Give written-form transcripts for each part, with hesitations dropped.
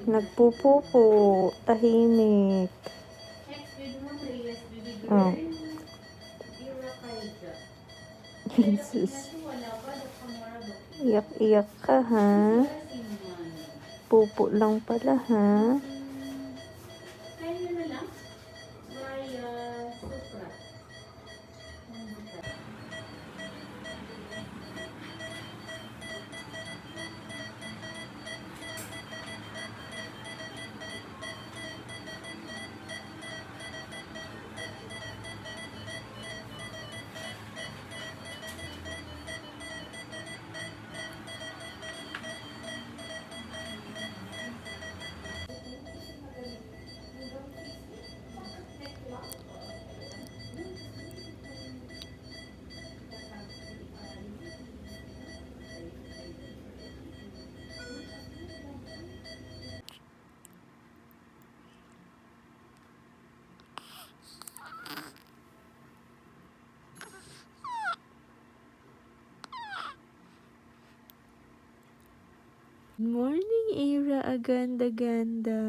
Nagpupupo. Tahimik. Oh. Jesus. Iyak-iyak ka, ha? Pupo lang pala, ha? Good morning, Ira. Aganda-ganda.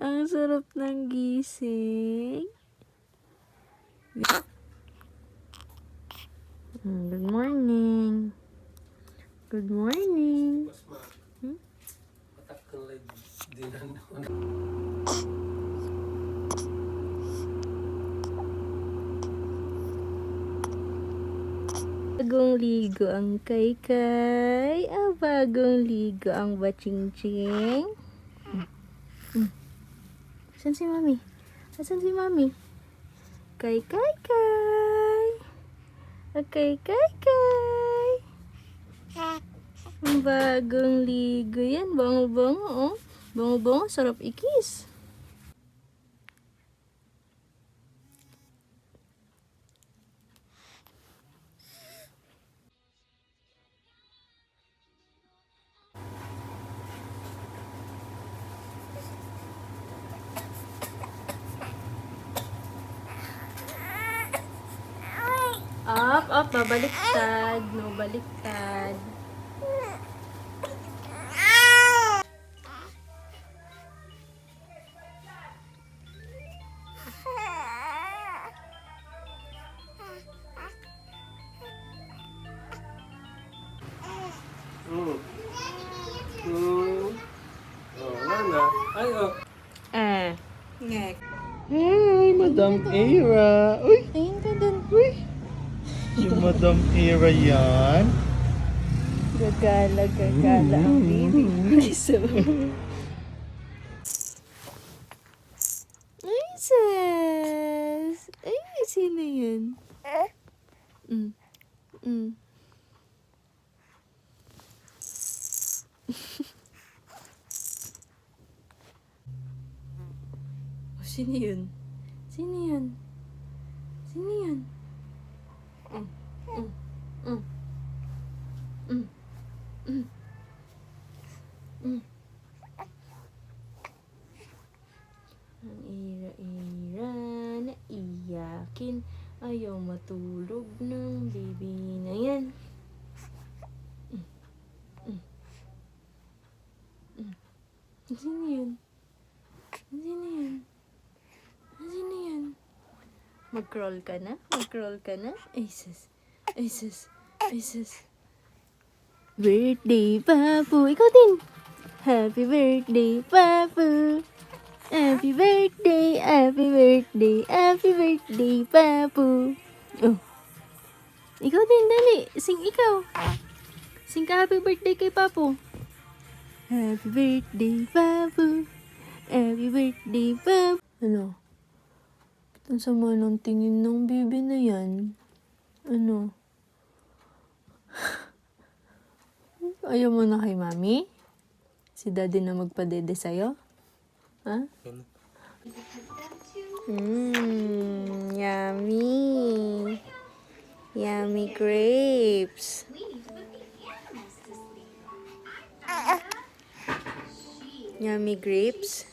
Ang sarap ng gising. Good morning. Good morning. Bagong ligo ang Kaykay. Bagong ligo ang Bachingching. Asan si Mami? Asan si Mami? Kaykay. Kaykay. Ang bagong ligo yan. Bango-bango, oh. Bango-bango, sarap ikis. Up, babaliktad. No, baliktad. Ay, oh. Ngek. Hey, Madam Ira. Uy, Ayun ka dun. uy. Yung Madam Ira yan. Gagala ang baby. So. Ay, sis. Ay, sino yun? Sino yun? Sino yun? Sino yun? Ang ira-ira na iyakin. Ayaw matulog ng baby na yan. Sino yun? Sino yun? Sino yun? Mag-crawl ka na? Mag-crawl ka na? Ay, sus. Ay, sus. Ay, sus. Birthday, Papu. Ikaw din. Happy birthday, Papu. Happy birthday, happy birthday, happy birthday, Papu. Oh. Ikaw din, dali. Sing ikaw. Sing ka happy birthday kay Papu. Happy birthday, Papu. Happy birthday, Papu. Ano? Ang sama ng tingin ng baby na yan. Ano? Ayaw mo na kay Mami? Si Daddy na magpadede sa'yo? Ha? Yummy. Yummy grapes. Yummy grapes.